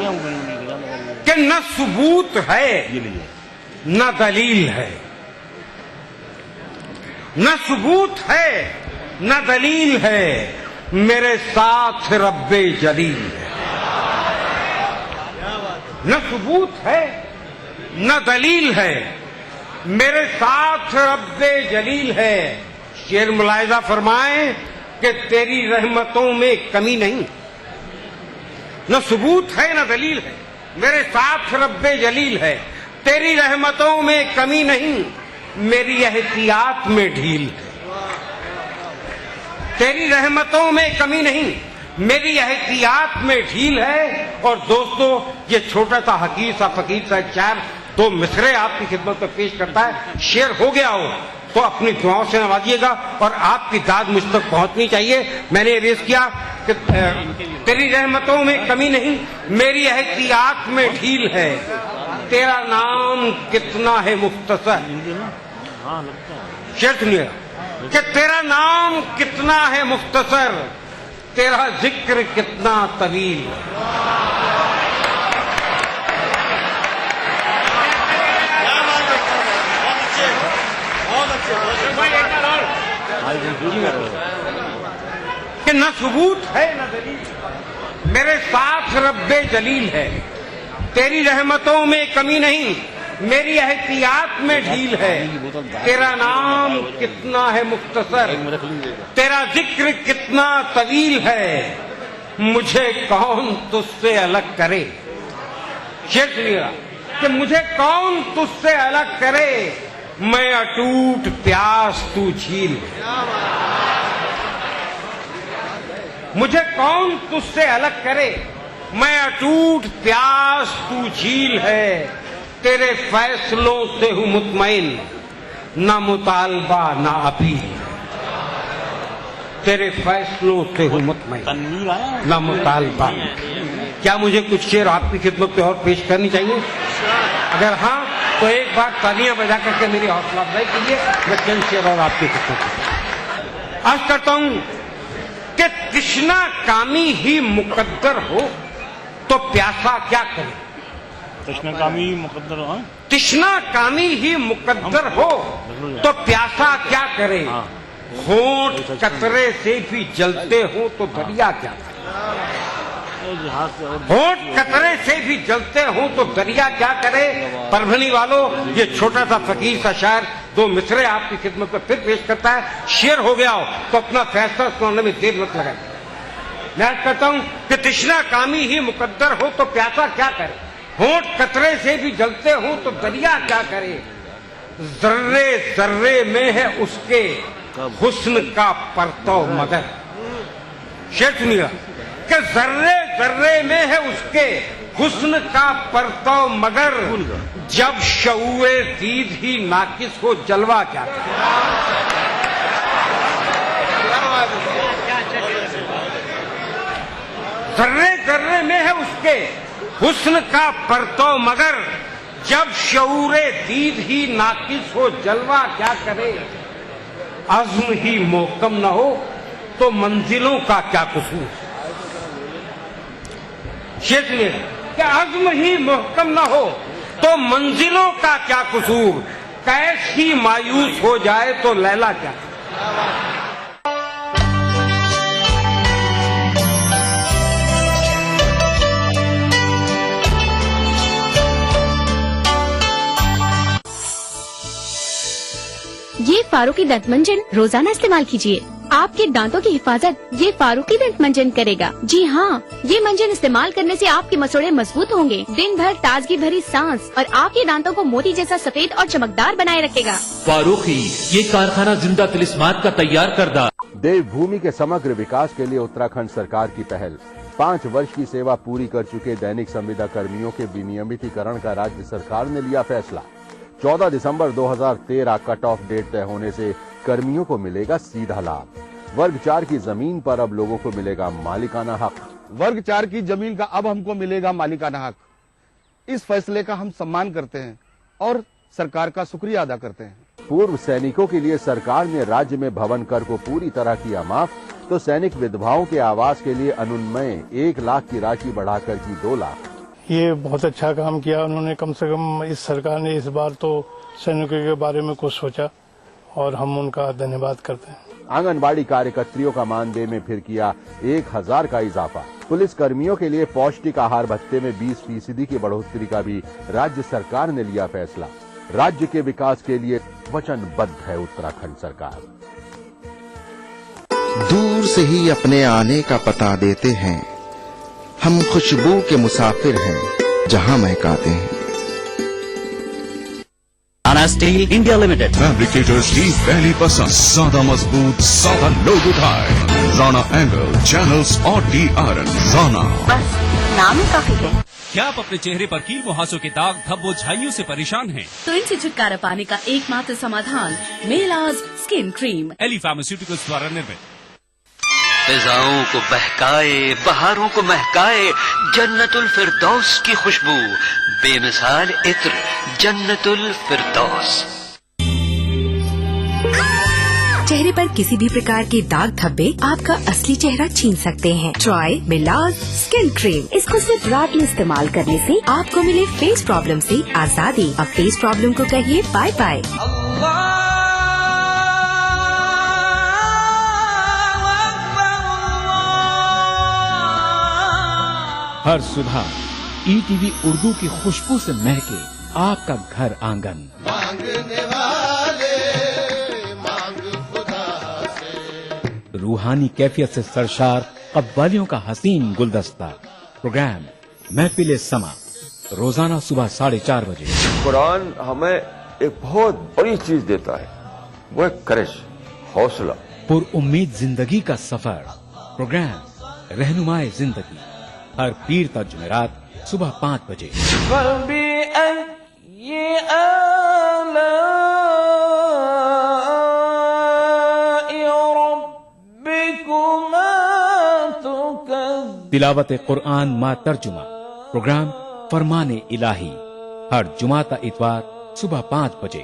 कि न सबूत है न दलील है, न सबूत है न दलील है, मेरे साथ रब्बे जलील है। न सबूत है न दलील है, मेरे साथ रब्बे जलील है। शेर मुलाहिजा फरमाए कि तेरी रहमतों में कमी नहीं। न सबूत है न दलील है, मेरे साथ रब्बे जलील है। तेरी रहमतों में कमी नहीं, मेरी एहतियात में ढील है। तेरी रहमतों में कमी नहीं, मेरी एहतियात में ढील है। और दोस्तों, ये छोटा सा हकीर सा फकीर सा शायर दो मिसरे आपकी खिदमत में पेश करता है। शेर हो गया हो तो अपनी दुआओं से नवाजिएगा और आपकी दाद मुझ तक पहुंचनी चाहिए। मैंने रेस किया कि तेरी रहमतों में कमी नहीं, मेरी एहतियात में ढील है। तेरा नाम कितना है मुख्तसर, शेर सुनिएगा कि तेरा नाम कितना है मुख्तसर, तेरा जिक्र कितना तवील। कि न सबूत है न दलील, मेरे साथ रब्बे जलील है। तेरी रहमतों में कमी नहीं, मेरी एहतियात में ढील है। तेरा नाम कितना है मुख्तसर, तेरा जिक्र कितना तवील है, मुझे कौन तुझसे अलग करे। शेर सुनिएगा कि मुझे कौन तुझसे अलग करे, मैं अटूट प्यास तू झील। मुझे कौन तुझसे अलग करे, मैं अटूट प्यास तू झील है। तेरे फैसलों से हूं मुतमईन, ना मुतालबा ना अपील। तेरे फैसलों से हूं मुतमईन, ना मुतालबा। क्या मुझे कुछ शेर आपकी खिदमत पे और पेश करनी चाहिए? अगर हाँ तो एक बार तालियां बजा करके मेरी हौसला अफजाई कीजिए। मैं चंद शेर और आपकी खिदमत में अर्ज करता हूं कि तृष्णा कामी ही मुकद्दर हो तो प्यासा क्या करे। तृष्णा कामी मुकद्दर हो, तृष्णा कामी ही मुकद्दर हो तो प्यासा क्या करे। होंठ कतरे से भी जलते हो तो दरिया क्या करे। होंठ कतरे से भी जलते हो तो दरिया क्या करे। परभनी वालों, ये छोटा सा फकीर सा शायर दो मिसरे आपकी खिदमत में फिर पेश करता है। शेर हो गया हो तो अपना फैसला सुनाने में देर मत लगाए। मैं कहता हूं कि तृष्णा कामी ही मुकद्दर हो तो प्यासा क्या करे। होंठ कतरे से भी जलते हो तो दरिया क्या करे। जर्रे जर्रे में है उसके हुस्न का परतव मगर। शेर सुनिएगा कि जर्रे जर्रे में है उसके हुस्न का परतव मगर, जब शऊए दीद ही नाकिस हो जलवा क्या करे। जर्रे जर्रे में है उसके हुस्न का परतव मगर, जब शऊरे दीद ही नाकिस हो जलवा क्या करे। अज़्म ही मोहकम न हो तो मंजिलों का क्या कसूर। शेर में कि अज़्म ही मोहकम न हो तो मंजिलों का क्या कसूर। कैश ही मायूस हो जाए तो लैला क्या। ये फारूकी दंत मंजन रोजाना इस्तेमाल कीजिए। आपके दांतों की हिफाजत ये फारूकी दंत मंजन करेगा। जी हाँ, ये मंजन इस्तेमाल करने से आपके मसूड़े मजबूत होंगे, दिन भर ताजगी भरी सांस और आपके दांतों को मोती जैसा सफेद और चमकदार बनाए रखेगा। फारूकी, ये कारखाना जिंदा तिलिस्मात का तैयार करदा। देवभूमि के समग्र विकास के लिए उत्तराखंड सरकार की पहल। 5 वर्ष की सेवा पूरी कर चुके दैनिक संविदा कर्मियों के विनियमितीकरण का राज्य सरकार ने लिया फैसला। 14 दिसंबर 2013 कट ऑफ डेट तय होने से कर्मियों को मिलेगा सीधा लाभ। वर्ग 4 की जमीन पर अब लोगों को मिलेगा मालिकाना हक। वर्ग 4 की जमीन का अब हमको मिलेगा मालिकाना हक। इस फैसले का हम सम्मान करते हैं और सरकार का शुक्रिया अदा करते हैं। पूर्व सैनिकों के लिए सरकार ने राज्य में भवन कर को पूरी तरह किया माफ, तो सैनिक विधवाओं के आवास के लिए अनुन्वय 1 लाख की राशि बढ़ाकर की 2 लाख। ये बहुत अच्छा काम किया उन्होंने। कम से कम इस सरकार ने इस बार तो सैनिकों के बारे में कुछ सोचा और हम उनका धन्यवाद करते हैं। आंगनबाड़ी कार्यकर्त्रियों का मानदेय में फिर किया 1000 का इजाफा। पुलिस कर्मियों के लिए पौष्टिक आहार भत्ते में 20% की बढ़ोतरी का भी राज्य सरकार ने लिया फैसला। राज्य के विकास के लिए वचनबद्ध है उत्तराखंड सरकार। दूर से ही अपने आने का पता देते हैं, हम खुशबू के मुसाफिर हैं जहां महकाते हैं। Rana steel India limited, fabricators की पहली पसंद, ज्यादा मजबूत, ज्यादा लोग उठाए। राणा एंगल, चैनल्स और डी आयरन। राणा, बस नाम ही काफी है। क्या आप अपने चेहरे पर कील मुहासों के दाग, धब्बों, झाइयों से परेशान हैं? तो इनसे छुटकारा पाने का एकमात्र समाधान मेलाज स्किन क्रीम, एली फार्मास्यूटिकल्स द्वारा निर्मित। फिजाओं को बहकाए, बहारों को महकाए, जन्नतुल फिरदौस की खुशबू, बेमिसाल इत्र, जन्नतुल फिरदौस। चेहरे पर किसी भी प्रकार के दाग धब्बे आपका असली चेहरा छीन सकते हैं। ट्राई मिलाज स्किन क्रीम। इसको सिर्फ रात में इस्तेमाल करने से आपको मिले फेस प्रॉब्लम से आजादी। अब फेस प्रॉब्लम को कहिए बाय बाय। हर सुबह ईटीवी उर्दू की खुशबू से महके आपका घर आंगन। रूहानी कैफियत से सरशार कव्वालियों का हसीन गुलदस्ता। प्रोग्राम महफिल समा, रोजाना सुबह 4:30 बजे। कुरान हमें एक बहुत बड़ी चीज देता है, वो है करेज, हौसला। पुरउम्मीद जिंदगी का सफर। प्रोग्राम रहनुमाए जिंदगी, हर पीर ता जुमेरात सुबह 5 बजे। तिलावत कुरान मा तर्जुमा। प्रोग्राम फरमाने इलाही, हर जुमाता इतवार सुबह 5 बजे।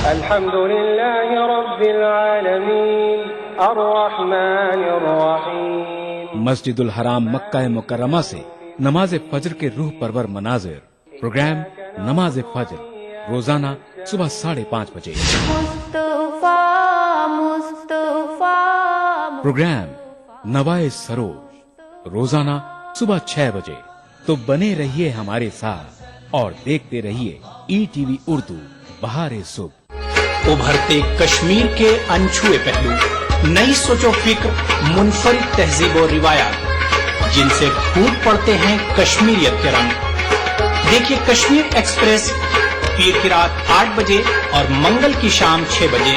अल्हम्दुलिल्लाहि रब्बिल आलमीन, अर्रहमानिर रहीम। मस्जिदुल हराम मक्का मुकर्रमा से नमाज फजर के रूह परवर मनाजिर। प्रोग्राम नमाज फजर, रोजाना सुबह 5:30 बजे। प्रोग्राम नवाए सरोज, रोजाना सुबह 6 बजे। तो बने रहिए हमारे साथ और देखते रहिए ईटीवी उर्दू बहारे सुबह। उभरते कश्मीर के अनछुए पहलू, नई सोचो फिक्र, मुनफरिद तहजीब और रिवायात, जिनसे फूट पड़ते हैं कश्मीरियत के रंग। देखिए कश्मीर एक्सप्रेस पीर की रात 8 बजे और मंगल की शाम 6 बजे,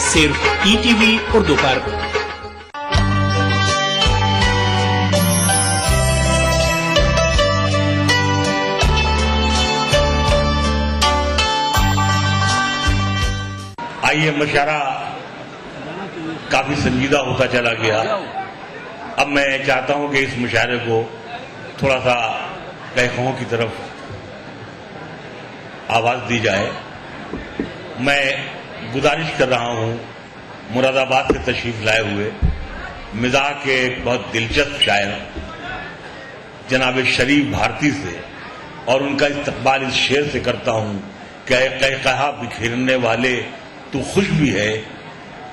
सिर्फ ईटीवी उर्दू पर। आइए, मशारा काफी संजीदा होता चला गया। अब मैं चाहता हूं कि इस मुशायरे को थोड़ा सा कहकों की तरफ आवाज दी जाए। मैं गुजारिश कर रहा हूं मुरादाबाद से तशरीफ लाए हुए मिजाज के एक बहुत दिलचस्प शायर जनाब शरीफ भारती से, और उनका इस्तकबाल इस शेर से करता हूं कि कहा बिखेरने वाले तू खुश भी है,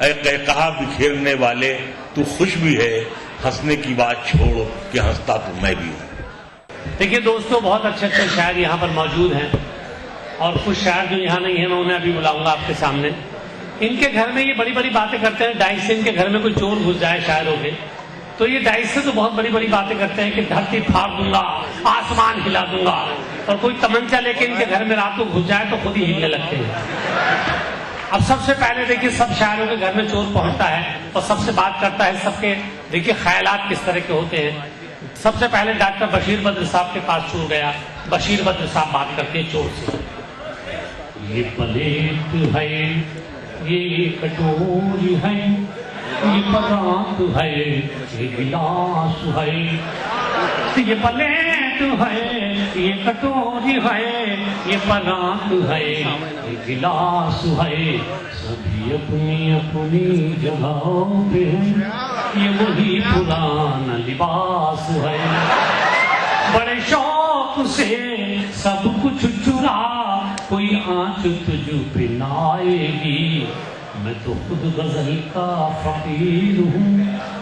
कहा बिखेरने वाले तू खुश भी है, हंसने की बात छोड़ कि हंसता तो मैं भी हूं। देखिए दोस्तों, बहुत अच्छे अच्छे शायर यहाँ पर मौजूद हैं और कुछ शायर जो यहाँ नहीं है मैं उन्हें अभी बुलाऊंगा आपके सामने। इनके घर में ये बड़ी बड़ी बातें करते हैं। डाइस से इनके घर में कोई चोर घुस जाए शायरों के, तो ये डाइस से तो बहुत बड़ी बड़ी बातें करते हैं कि धरती फाड़ दूंगा, आसमान हिला दूंगा, और कोई तमंचा लेके इनके घर में रात को घुस जाए तो खुद ही हिलने लगते हैं। अब सबसे पहले देखिए, सब शायरों के घर में चोर पहुंचता है और सबसे बात करता है। सबके देखिए ख्यालात किस तरह के होते हैं। सबसे पहले डॉक्टर बशीर बद्र साहब के पास चोर गया। बशीर बद्र साहब बात करते हैं चोर से। ये प्लेट है, ये कटोरी है, ये परात है, ये गिलास है, ये प्लेट है, ये कटोरी है, ये परात है, ये गिलास है, सभी अपनी अपनी जगहों पे हैं, ये वही पुराना लिबास है। बड़े शौक से सब कुछ चुरा, कोई आंच तुझ पे ना आएगी। मैं तो खुद गजल का फकीर हूँ,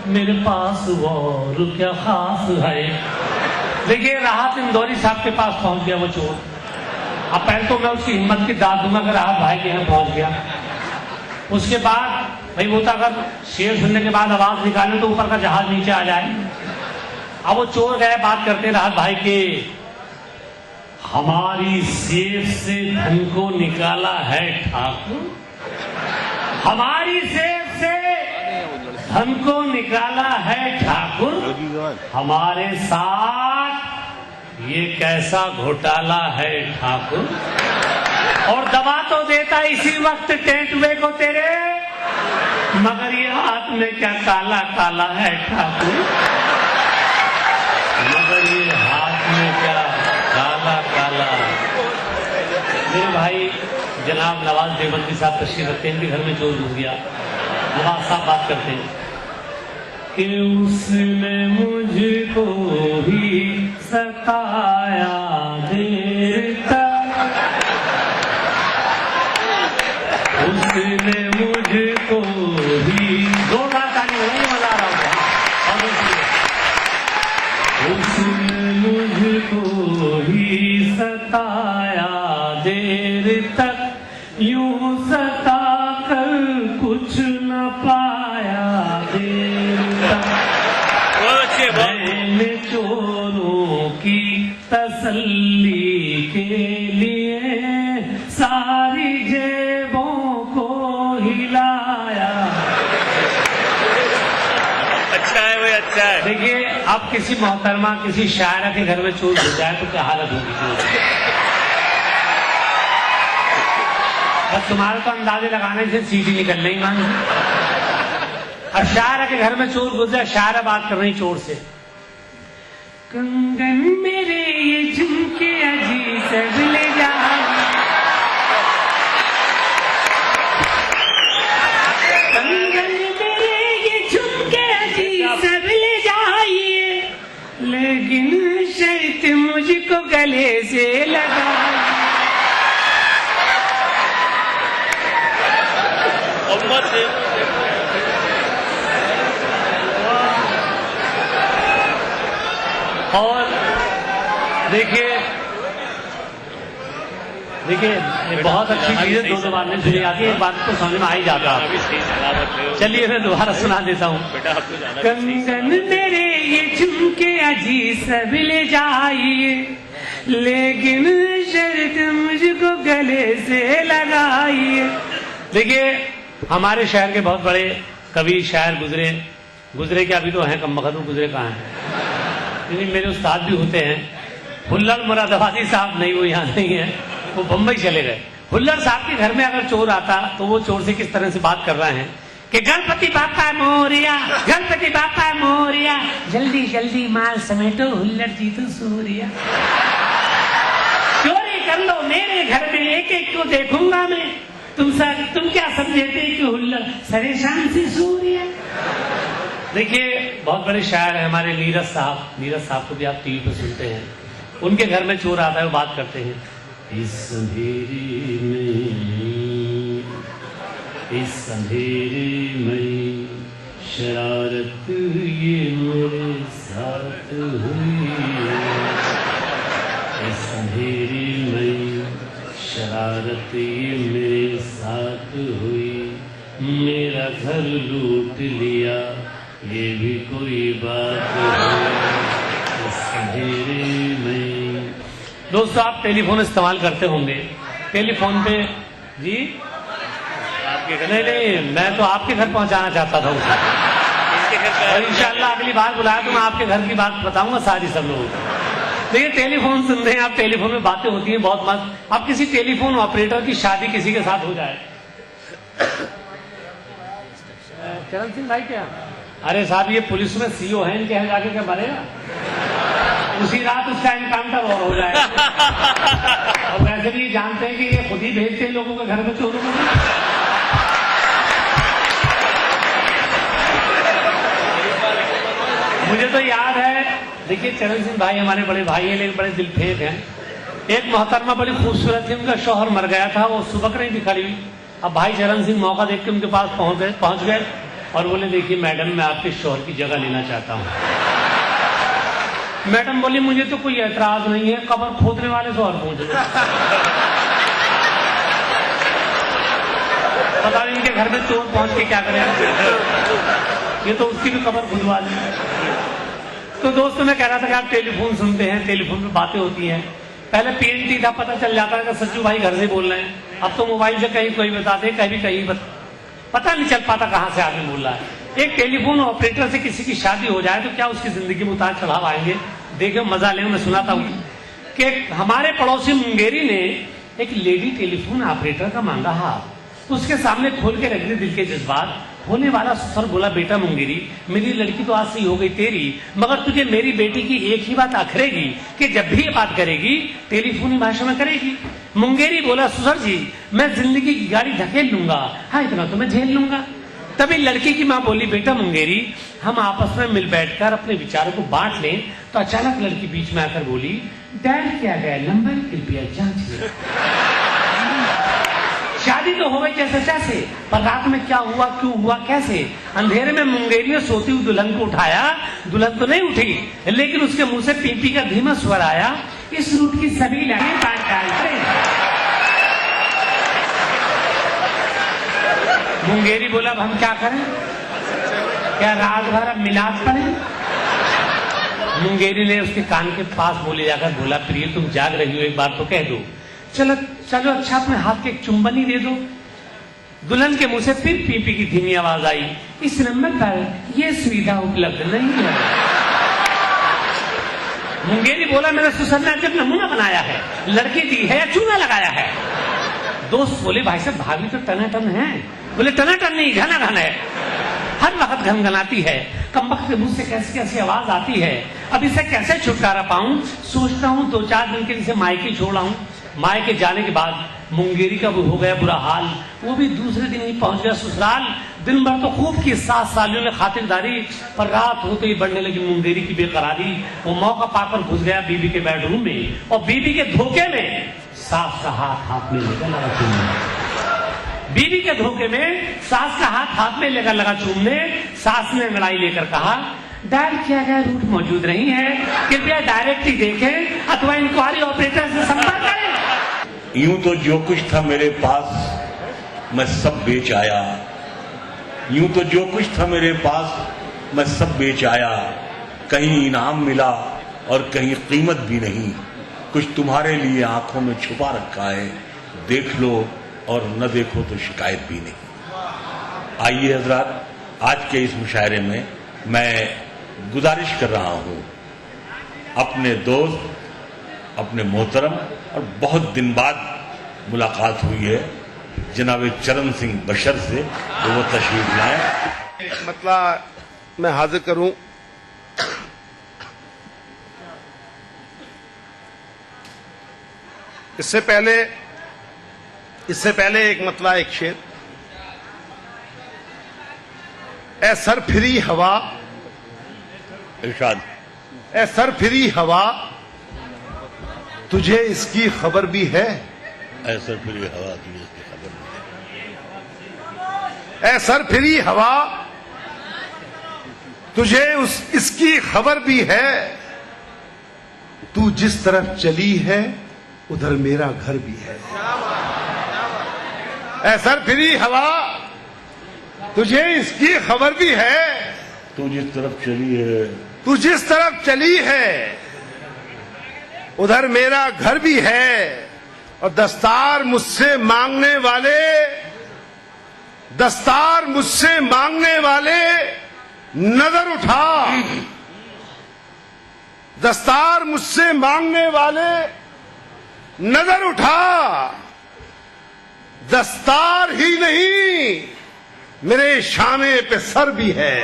मेरे पास और क्या खास है। देखिए राहत इंदौरी साहब के पास पहुंच गया वो चोर। अब पहले तो मैं उसकी हिम्मत की दाद दूंगा कि राहत भाई के यहाँ पहुंच गया। उसके बाद भाई वो तो अगर शेर सुनने के बाद आवाज निकाले तो ऊपर का जहाज नीचे आ जाए। अब वो चोर गए बात करते राहत भाई के, हमारी सेफ से धन को निकाला है ठाकुर, हमारी सेफ से धन को निकाला है ठाकुर, हमारे साथ ये कैसा घोटाला है ठाकुर। और दबा तो देता इसी वक्त टेंटवे को तेरे, मगर ये हाथ में क्या काला काला है ठाकुर, मगर ये हाथ में क्या काला काला। मेरे भाई जनाब नवाज देवबंदी साहब तशरीफ रखते हैं, इनके घर में चोर घुस गया। नवाज साहब बात करते हैं कि उसने मुझको ही सताया देर तक, उसने मुझको ही, जोरदार ताली बजाइए, मजा आ रहा होगा। उसने मुझको ही सताया देर तक, यूं सता कर कुछ न पाया देर तक। मैंने चोरों की तसल्ली के लिए सारी जेबों को हिलाया। अच्छा है भाई, अच्छा है। देखिए अब किसी मोहतरमा किसी शायरा के घर में चोर घुस जाए तो क्या हालत होगी। बस तुम्हारे तो अंदाजे लगाने से सीटी निकल रही मान। और शायरा के घर में चोर घुस जाए, शायरा बात कर रही चोर से, कंगन मेरे ये झुमके अजी सब ले जा, कंगन मेरे ये झुमके अजी सब ले जाइए, लेकिन शर्त मुझको गले से लगा। और देखिए ये बहुत अच्छी चीज है, दो बार में सुनी आती है, एक बात तो समझ में आ ही जाता है। चलिए मैं दोबारा सुना देता हूँ। कंगन मेरे ये झुमके अजी सब ले जाइए, लेकिन शर्त मुझको गले से लगाइए। देखिए हमारे शहर के बहुत बड़े कवि शायर गुजरे क्या, अभी तो हैं कम वक्त, गुजरे कहाँ हैं, मेरे उस्ताद भी होते हैं। हुल्लड़ मुरादाबादी साहब नहीं, वो यहाँ नहीं है, वो बम्बई चले गए। हुल्लड़ साहब के घर में अगर चोर आता तो वो चोर से किस तरह से बात कर रहे हैं कि गणपति बापा मोरिया, गणपति बापा मोरिया, जल्दी जल्दी माल समेटो, हुल्लड़ जी तो सूरिया। चोरी कर लो मेरे घर में, एक एक को देखूंगा मैं, तुम क्या समझे थे कि हुल्लड़ सरेशान से सूरिया। देखिए बहुत बड़े शायर हैं हमारे नीरज साहब को भी आप टीवी पर सुनते हैं। उनके घर में चोर आता है, वो बात करते हैं, इस अंधेरे में शरारत ये मेरे साथ हुई, इस अंधेरे में शरारत ये मेरे साथ हुई, मेरा घर लूट लिया ये भी कोई बात है, इस अंधेरे में। दोस्तों आप टेलीफोन इस्तेमाल करते होंगे, टेलीफोन पे जी आपके घर? नहीं, मैं तो आपके घर पहुंचाना चाहता था उसे, और इंशाल्लाह अगली बार बुलाया तो मैं आपके घर की बात बताऊंगा सारी सब लोगों को। देखिए टेलीफोन सुन रहे हैं आप, टेलीफोन में बातें होती हैं बहुत मस्त। अब किसी टेलीफोन ऑपरेटर की शादी किसी के साथ हो जाए, चरण सिंह भाई क्या, अरे साहब ये पुलिस में सीओ है, इनके यहाँ जाके क्या बनेगा, उसी रात उसका एनकाउंटर और हो जाएगा। और वैसे भी जानते हैं कि ये खुद ही भेजते हैं लोगों के घर में चोरों को। मुझे तो याद है देखिए चरण सिंह भाई हमारे बड़े भाई हैं, लेकिन बड़े दिलफेक हैं। एक मोहतरमा बड़ी खूबसूरत थी, उनका शौहर मर गया था, वो सुबह नहीं दिखा रही। अब भाई चरण सिंह मौका देख के उनके पास पहुंच गए और बोले देखिए मैडम मैं आपके शौहर की जगह लेना चाहता हूँ। मैडम बोली मुझे तो कोई एतराज नहीं है, कब्र खोदने वाले शौहर पहुंच गए। पता नहीं इनके घर में चोर पहुंच के क्या करें, ये तो उसकी भी कब्र खुदवा दी। तो दोस्तों मैं कह रहा था कि आप टेलीफोन सुनते हैं, टेलीफोन पे बातें होती हैं। पहले पीएनटी था, पता चल जाता है कि सज्जू भाई घर से बोल रहे हैं। अब तो मोबाइल से कहीं कोई बताते, कहीं पता नहीं चल पाता कहां से आदमी बोल रहा है। एक टेलीफोन ऑपरेटर से किसी की शादी हो जाए तो क्या उसकी जिंदगी में उतार चढ़ाव आएंगे? देखियो मजा लेंगे। मैं सुनाता हूँ कि हमारे पड़ोसी मुंगेरी ने एक लेडी टेलीफोन ऑपरेटर का मांगा हाथ, तो उसके सामने खोल के रख दी दिल के जज्बात। होने वाला सर बोला बेटा मुंगेरी, मेरी लड़की तो आज से ही हो गई तेरी, मगर तुझे मेरी बेटी की एक ही बात आखरेगी कि जब भी ये बात करेगी टेलीफोनी भाषा में करेगी। मुंगेरी बोला ससुर जी मैं जिंदगी की गाड़ी धकेल लूंगा, हाँ इतना तो मैं झेल लूंगा। तभी लड़की की माँ बोली बेटा मुंगेरी हम आपस में मिल बैठकर अपने विचारों को बांट लें। तो अचानक लड़की बीच में आकर बोली डायल किया गया नंबर कृपया जांच लें। शादी तो हो गई जैसे तैसे, पर रात में क्या हुआ, क्यों हुआ, कैसे? अंधेरे में मुंगेरी ने सोती हुई दुल्हन को उठाया। दुल्हन तो नहीं उठी, लेकिन उसके मुंह से पीपी का धीमा स्वर आया, इस रूट की सभी लाइनें बांट डालते। मुंगेरी बोला अब हम क्या करें, क्या रात भर अब मिलाद पड़े? मुंगेरी ने उसके कान के पास बोले जाकर बोला प्रिय तुम जाग रही हो, एक बार तो कह दो। चलो चलो अच्छा अपने हाथ के एक चुंबन ही दे दो। दुल्हन के मुंह से फिर पीपी की धीमी आवाज आई, इस नंबर पर यह सुविधा उपलब्ध नहीं है। मुंगेरी बोला मेरे ससुर ने जब नमूना बनाया है, लड़की दी है या चूना लगाया है? दोस्त बोले भाई साहब भाभी तो टनाटन है। बोले टनाटन नहीं घना घना है, हर वक्त घनघनाती है, कमबख्त के मुंह से कैसी कैसी आवाज आती है। अब इसे कैसे छुटकारा पाऊं? सोचता हूं 2-4 दिन के लिए मायके छोड़ आऊं। मायके जाने के बाद मुंगेरी का वो हो गया बुरा हाल, वो भी दूसरे दिन ही पहुंच गया ससुराल। दिन भर तो खूब की 7 सालियों ने खातिरदारी, पर रात होते ही बढ़ने लगी मुंगेरी की बेकरारी। वो मौका पाकर घुस गया बीबी के बेडरूम में, और बीबी के धोखे में सास का हाथ में लेकर लगा चूमने। बीबी के धोखे में सास का हाथ में लेकर लगा चूमने। सास ने अंगड़ाई लेकर कहा डायल किया गया रूट मौजूद नहीं है, कृपया डायरेक्ट ही देखें अथवा इंक्वायरी ऑपरेटर से संपर्क करें। यूं तो जो कुछ था मेरे पास मैं सब बेच आया, यूं तो जो कुछ था मेरे पास मैं सब बेच आया। कहीं इनाम मिला और कहीं कीमत भी नहीं, कुछ तुम्हारे लिए आंखों में छुपा रखा है, देख लो और न देखो तो शिकायत भी नहीं। आइए हजरात, आज के इस मुशायरे में मैं गुजारिश कर रहा हूं अपने दोस्त, अपने मोहतरम और बहुत दिन बाद मुलाकात हुई है जनाब चरण सिंह बशर से, तो वो तशरीफ लाएं। मतलब मैं हाजिर करूं इससे पहले एक मतलब एक शेर, ए सर फिरी हवा, इरशाद, ए सर फिरी हवा तुझे इसकी खबर भी है, ए सर फिरी हवा तुझे इसकी खबर भी है, ए सर फिरी हवा तुझे इसकी खबर भी है, तू जिस तरफ चली है उधर मेरा घर भी है। ए सर फिरी हवा तुझे इसकी खबर भी है, तू जिस तरफ चली है, तू जिस तरफ चली है उधर मेरा घर भी है। और दस्तार मुझसे मांगने वाले नजर उठा, दस्तार मुझसे मांगने वाले नजर उठा, दस्तार ही नहीं मेरे शाने पे सर भी है,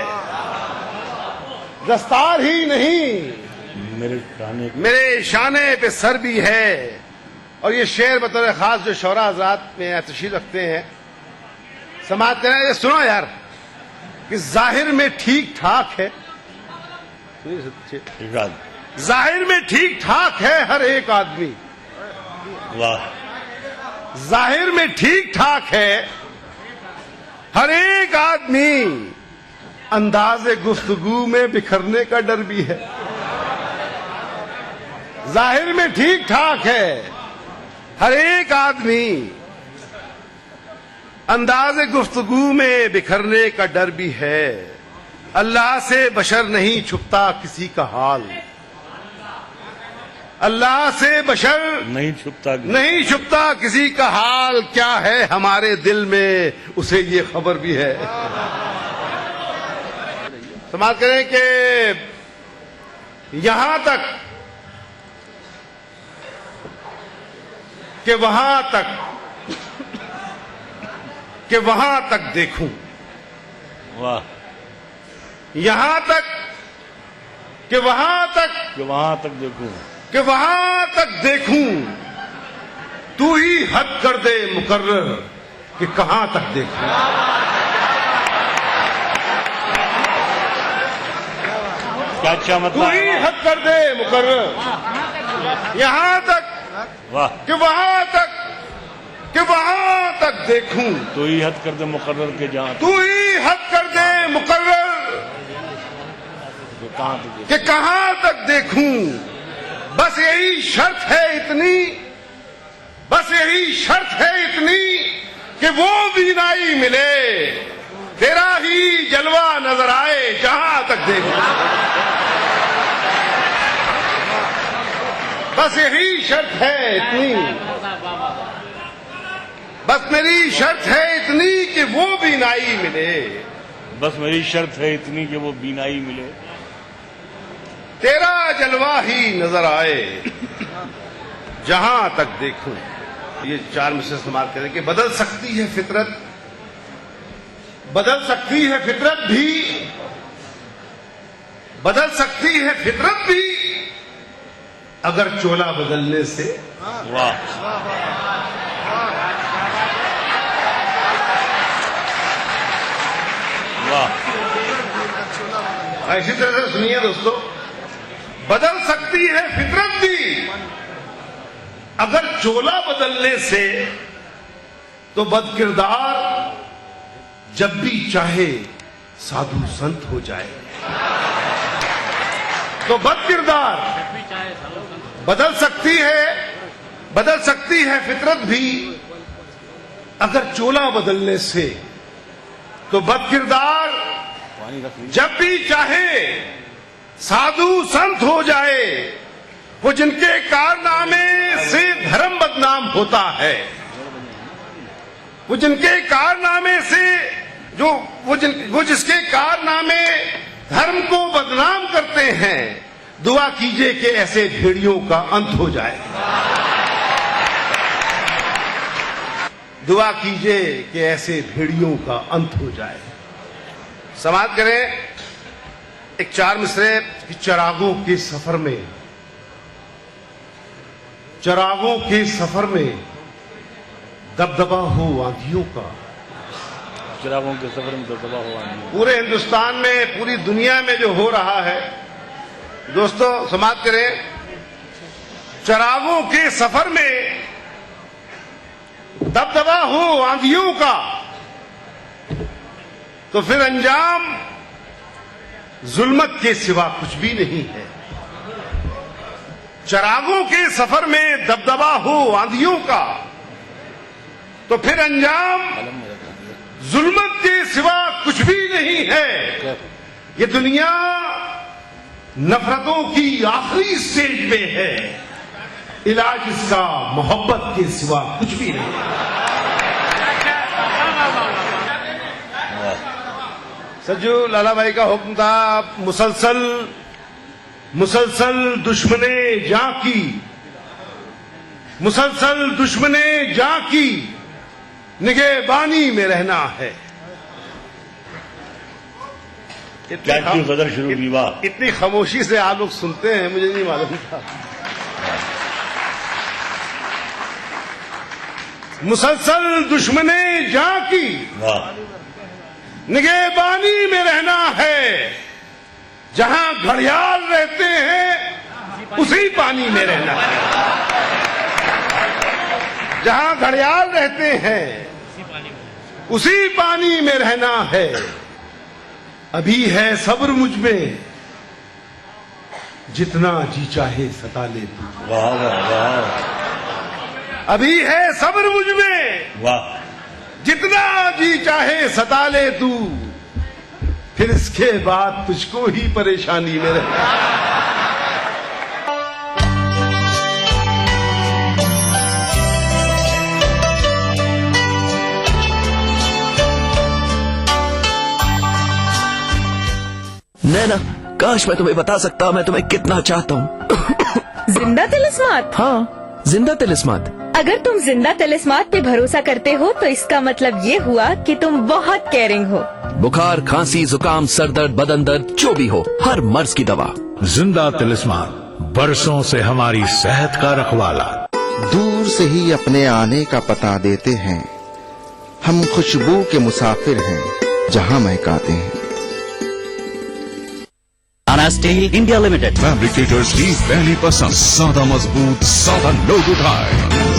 दस्तार ही नहीं मेरे शाने पे सर भी है। और ये शेर बतौर खास जो शौरा हजरात में तशरीफ रखते हैं समाजते हैं, ये सुनो यार कि जाहिर में ठीक ठाक है, जाहिर में ठीक ठाक है हर एक आदमी, वाह, जाहिर में ठीक ठाक है हर एक आदमी, अंदाज़े गुफ्तगू में बिखरने का डर भी है। जाहिर में ठीक ठाक है हर एक आदमी, अंदाज़े गुफ्तगू में बिखरने का डर भी है। अल्लाह से बशर नहीं छुपता किसी का हाल, अल्लाह से बशर नहीं छुपता किसी का हाल, क्या है हमारे दिल में उसे ये खबर भी है। समाज करें कि यहां तक कि वहां तक देखूं, वाह, यहां तक कि वहां तक देखूं, कि वहां तक देखूं, तू ही हद कर दे मुकर्रर कि कहां तक देखूं। क्या अच्छा तू मतलब, ही हद कर दे मुकर्रर, यहां तक वाह, कि वहां तक देखूं, तो ही हद कर दे मुकर्रर के जहां तू ही हद कर दे मुकर्रर कि कहां तक देखूं। बस यही शर्त है इतनी, बस यही शर्त है इतनी कि वो बीनाई मिले, तेरा ही जलवा नजर आए जहां तक देखूं। बस यही शर्त है इतनी, बस मेरी शर्त है इतनी कि वो बीनाई मिले, बस मेरी शर्त है इतनी कि वो बीनाई मिले, तेरा जलवा ही नजर आए जहां तक देखूं। ये 4 मिसरे इस्तेमाल करें कि बदल सकती है फितरत, बदल सकती है फितरत भी, बदल सकती है फितरत भी अगर चोला बदलने से। वाह, वाह, इसी तरह से सुनिए दोस्तों, बदल सकती है फितरत भी अगर चोला बदलने से, तो बदकिरदार जब भी चाहे साधु संत हो जाए। तो बदकिरदार बदल सकती है फितरत भी अगर चोला बदलने से, तो बदकिरदार जब भी चाहे साधु संत हो जाए। वो जिनके कारनामे से धर्म बदनाम होता है, वो जिनके कारनामे से वो जिसके कारनामे धर्म को बदनाम करते हैं, दुआ कीजिए कि ऐसे भेड़ियों का अंत हो जाए। दुआ कीजिए कि ऐसे भेड़ियों का अंत हो जाए। समाप्त करें एक 4 मिसरे कि चिरागों के सफर में, चिरागों के सफर में दबदबा हो आंधियों का, चिरागों के सफर में दबदबा हो आंधियों। पूरे हिंदुस्तान में, पूरी दुनिया में जो हो रहा है दोस्तों, समाप्त करें चिरागों के सफर में दबदबा हो आंधियों का, तो फिर अंजाम जुल्मत के सिवा कुछ भी नहीं है। चिरागों के सफर में दबदबा हो आंधियों का, तो फिर अंजाम जुल्मत के सिवा कुछ भी नहीं है। ये दुनिया नफरतों की आखिरी स्टेज पे है, इलाज इसका मोहब्बत के सिवा कुछ भी नहीं है। सज्जू लाला भाई का हुक्म था, मुसलसल दुश्मने जां की, मुसलसल दुश्मने जां की निगहबानी में रहना है। इतनी खामोशी से आप लोग सुनते हैं, मुझे नहीं मालूम था। मुसलसल दुश्मने जां की निगहबानी में रहना है, जहां घड़ियाल रहते हैं उसी पानी में रहना है। जहां घड़ियाल रहते हैं उसी पानी में रहना है। अभी है सब्र मुझ में, जितना जी चाहे सता ले तू। वाह वाह वाह, अभी है सब्र मुझ में, वाह, जितना जी चाहे सता ले तू, फिर इसके बाद तुझको ही परेशानी में रहना। नैना, काश मैं तुम्हें बता सकता मैं तुम्हें कितना चाहता हूँ। जिंदा तिलिस्मात। हाँ, जिंदा तिलिस्मात। अगर तुम जिंदा तिलिस्मात पे भरोसा करते हो तो इसका मतलब ये हुआ कि तुम बहुत केयरिंग हो। बुखार, खांसी, जुकाम, सर दर्द, बदन दर्द, जो भी हो, हर मर्ज की दवा। जिंदा तिलिस्मान, बरसों से हमारी सेहत का रखवाला। दूर से ही अपने आने का पता देते हैं, हम खुशबू के मुसाफिर हैं जहां महकाते हैं। स्टील इंडिया लिमिटेड, फैब्रिकेटर्स की पहली पसंद, सादा मजबूत, सादा लोगोदार,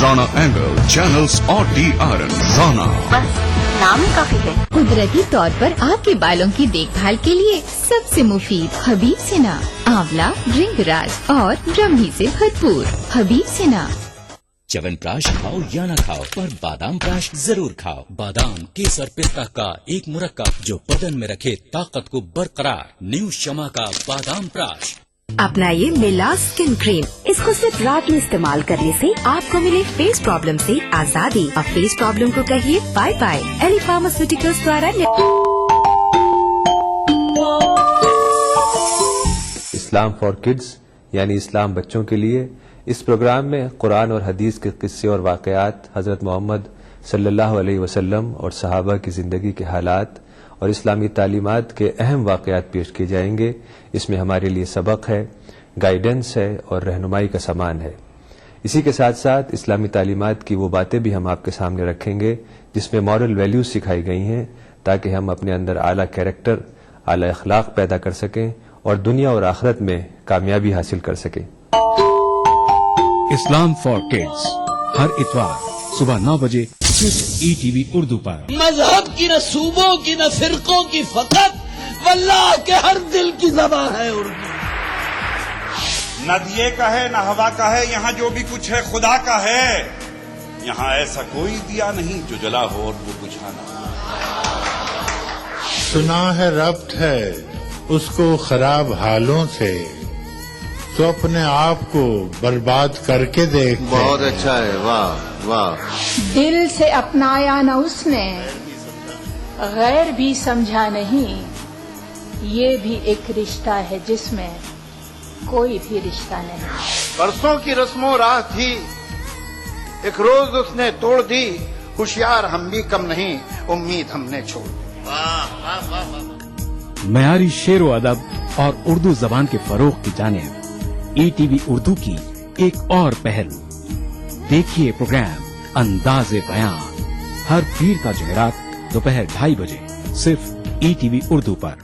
राणा एंगल, चैनल्स और डी आयरन। राणा, बस नाम ही काफी है। कुदरती तौर पर आपके बालों की देखभाल के लिए सबसे मुफीद हबीब सेना, आंवला, भृंगराज और ब्रह्मी से भरपूर हबीब सेना। च्यवनप्राश खाओ या ना खाओ, पर बादाम प्राश जरूर खाओ। बादाम, केसर, पिस्ता का एक मुरक्कब जो बदन में रखे ताकत को बरकरार। न्यू शमा का बादाम प्राश। अपनाइए मिलाज स्किन क्रीम। इसको सिर्फ रात में इस्तेमाल करने से आपको मिले फेस प्रॉब्लम से आजादी। अब फेस प्रॉब्लम को कहिए बाय बाय। एली फार्मास्यूटिकल्स द्वारा। इस्लाम फॉर किड्स यानी इस्लाम बच्चों के लिए, इस प्रोग्राम में कुरान और हदीस के किस्से और वाक़यात, हज़रत मोहम्मद सल्लल्लाहु अलैहि वसल्लम और सहाबा की ज़िंदगी के हालात और इस्लामी तालीमात के अहम वाक़यात पेश किए जाएंगे। इसमें हमारे लिए सबक है, गाइडेंस है और रहनुमाई का सामान है। इसी के साथ साथ इस्लामी तालीमात की वो बातें भी हम आपके सामने रखेंगे जिसमें मॉरल वैल्यूज सिखाई गई हैं, ताकि हम अपने अंदर आला कैरेक्टर, आला अखलाक पैदा कर सकें और दुनिया और आखिरत में कामयाबी हासिल कर सकें। इस्लाम फॉर किड्स हर इतवार सुबह 9 बजे सिर्फ ईटीवी उर्दू पर। मजहब की न सूबों की न फिरकों की, फकत वल्लाह के हर दिल की ज़बान है उर्दू। न दिए का है न हवा का है, यहाँ जो भी कुछ है खुदा का है। यहाँ ऐसा कोई दिया नहीं जो जला हो और वो बुझा ना। सुना है रब्त है उसको खराब हालों से, तो अपने आप को बर्बाद करके देख। बहुत अच्छा है, वाह वाह। दिल से अपनाया न उसने, गैर भी समझा नहीं। ये भी एक रिश्ता है जिसमें कोई भी रिश्ता नहीं। बरसों की रस्मों राह थी, एक रोज उसने तोड़ दी। होशियार हम भी कम नहीं, उम्मीद हमने छोड़ दी। मयारी शेर व अदब और उर्दू जबान के फरोग की जानिब ईटीवी उर्दू की एक और पहल। देखिए प्रोग्राम अंदाज़े बयां हर पीर का जुमेरात दोपहर 2:30 बजे सिर्फ ईटीवी उर्दू पर।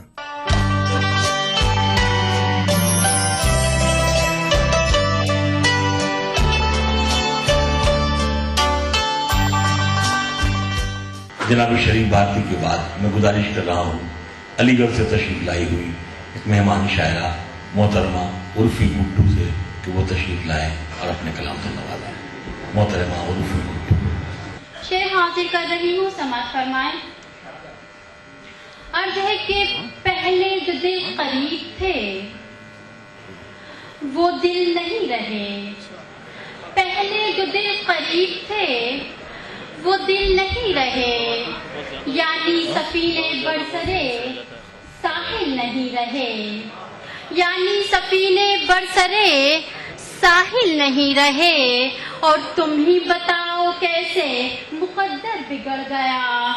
जनाब शरीफ भारती के बाद मैं गुजारिश कर रहा हूँ, अलीगढ़ से तशरीफ लाई हुई एक मेहमान शायरा मोहतरमा उर्फी गुड्डू से कि वो तशरीफ लाएं और अपने कलाम से नवाजें। मोहतरमा उर्फी गुड्डू। शेर हाजिर कर रही हूँ, समाज फरमाएं। अर्ज है कि पहले जो दिल करीब थे वो दिल नहीं रहे। पहले जो दिल करीब थे वो दिल नहीं रहे। यानी सफीने बरसरे साहिल नहीं रहे। यानी सफीने बरसरे साहिल नहीं रहे। और तुम ही बताओ कैसे मुकद्दर बिगड़ गया।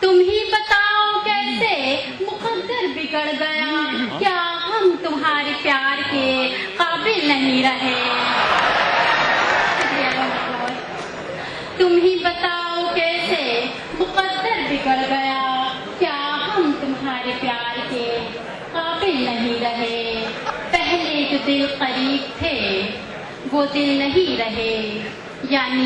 तुम ही बताओ कैसे मुकद्दर बिगड़ गया। क्या हम तुम्हारे प्यार के काबिल नहीं रहे। तुम ही बताओ कैसे मुकद्दर बिगड़ गया। क्या हम तुम्हारे प्यार के काबिल नहीं रहे। पहले जो दिल करीब थे वो दिल नहीं रहे, यानी